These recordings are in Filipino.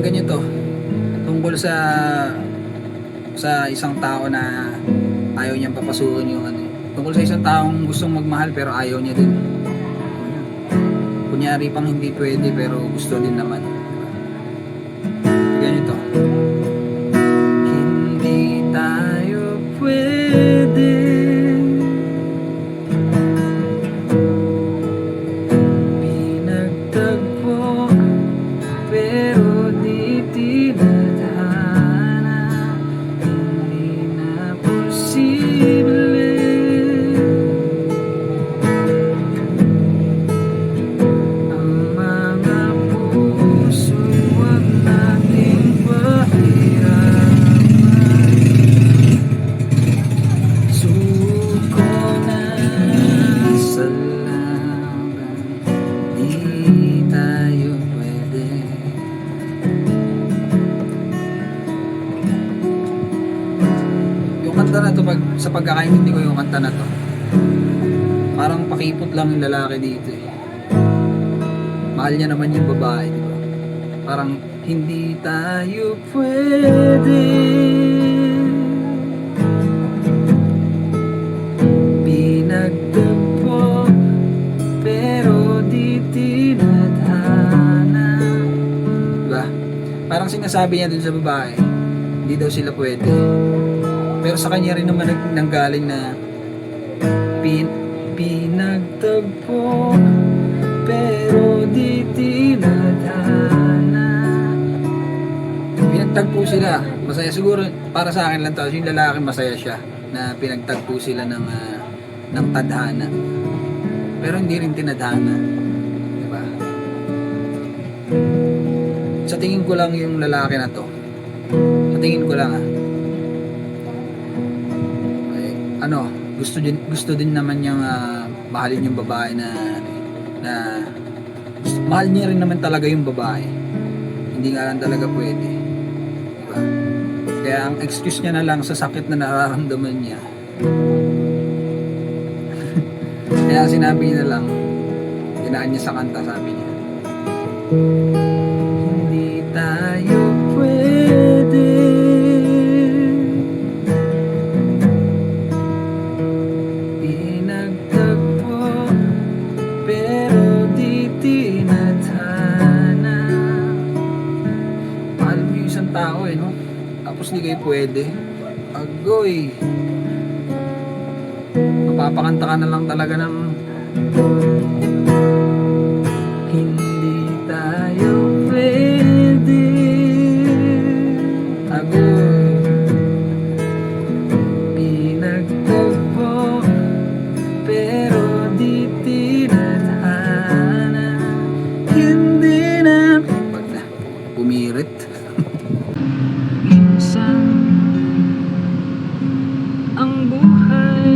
ganito, tungkol sa isang tao na ayaw niyang papasukin yung ano. Tungkol sa isang taong gustong magmahal pero ayaw niya din. Kunyari pang hindi pwede pero gusto din naman. Ganito. Hindi tayo pwede pinagtagpo pero di tinadhana. Hindi na posible ang mga puso'y wag nating pahirapan. Suko na sa laban, di tayo pwede. Yung kanta na to, sa pagkakaintindi ko yung kanta na to, parang pakipot lang yung lalaki dito eh. Mahal niya naman yung babae, di ba? Parang hindi tayo pwede pinagtagpo pero di tinadhana. Diba? Parang sinasabi niya dun sa babae, hindi daw sila pwede. Pero sa kanya rin naman nanggaling na pinagtagpo pero di tinadhana. Pinagtagpo sila, masaya siguro para sa akin lang to, yung lalaki masaya siya na pinagtagpo sila ng tadhana. Pero hindi rin tinadhana. Diba? Sa tingin ko lang yung lalaki na to, sa tingin ko lang ano, gusto din naman niyang mahalin yung babae na mahal niya rin naman talaga yung babae. Hindi nga lang talaga pwede. Diba? Kaya ang excuse niya na lang sa sakit na nararamdaman niya. Kaya sinabi niya na lang, dinaan niya sa kanta, sabi niya, hindi tayo pwede pinagtagpo pero di tinadhana. Mahal mo yung isang tao no? Tapos di kayo pwede. Agoy, mapapakanta ka na lang talaga ng hindi tayo pwede. Agoy, pinagtagpo pero di tinadhana. Hindi na pag na pumirit. Minsan ang buhay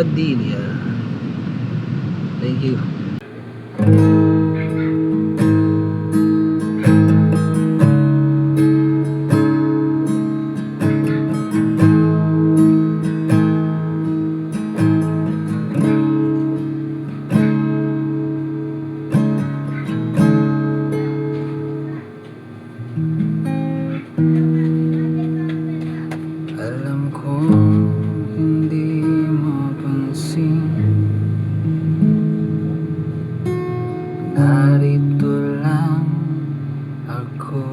Padilla. Thank you. Alam kong hindi mapansin, narito lang ako,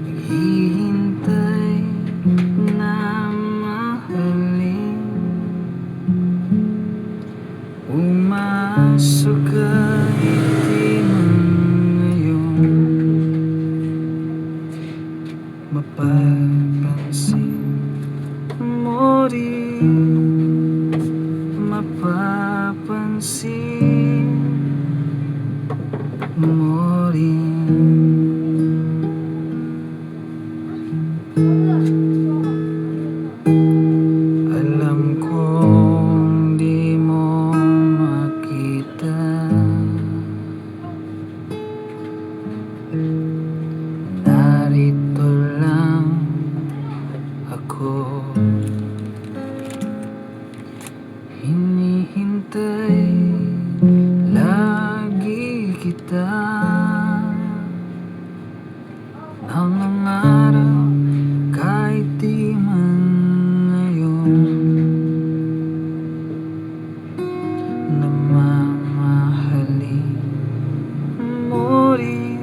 naghihintay na mahalin, umasok kahit di man ngayon mapapansin mo rin, mapapansin mo rin. Alam kong di mo makita, narito lang ako, hinihintay lagi kita, nangangarap kahit di man ngayon, na mamahalin mo rin,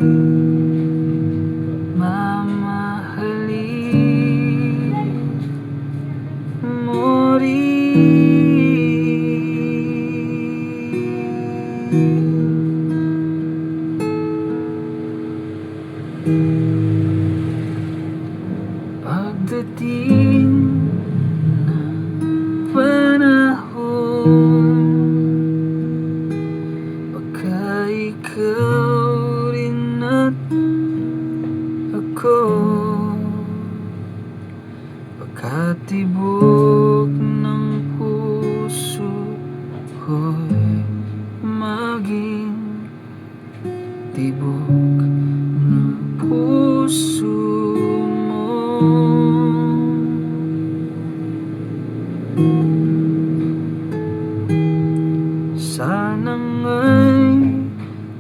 mamahalin mo pagdating ng panahon, baka ikaw rin at ako, pagkatibok ng puso ko'y maging tibok ng puso mo. Sana nga'y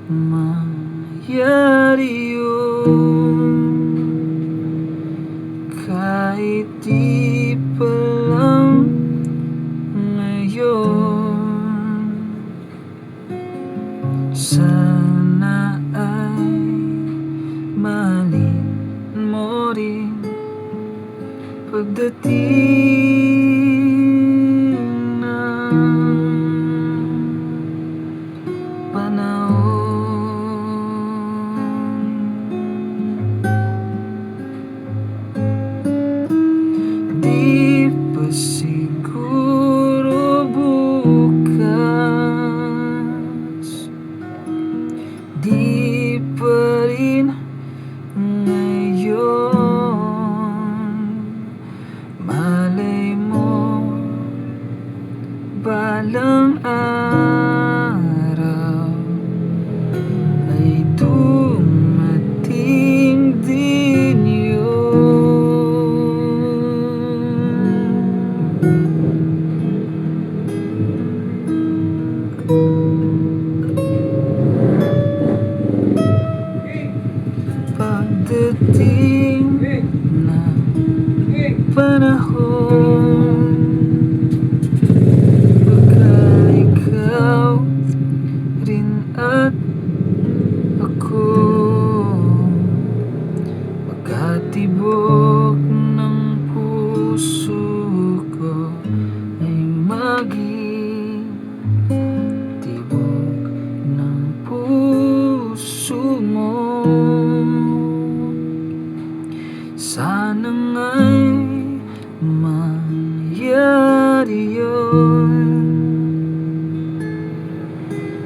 mayari yun, kahit di pa lang ngayon. Sana ay mahalin mo rin pagdating ng panahon. Di pa siguro bukas, di pa rin ngayon, malay mo balang araw ay dumating din pagdating ng panahon, baka ikaw rin at ako, pagkatibok ng puso ko ay maging tibok ng puso mo. Sana nga'y mangyari yun,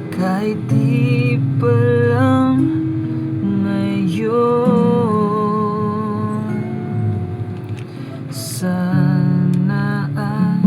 kahit di pa lang ngayon. Sana ay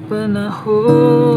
Panahon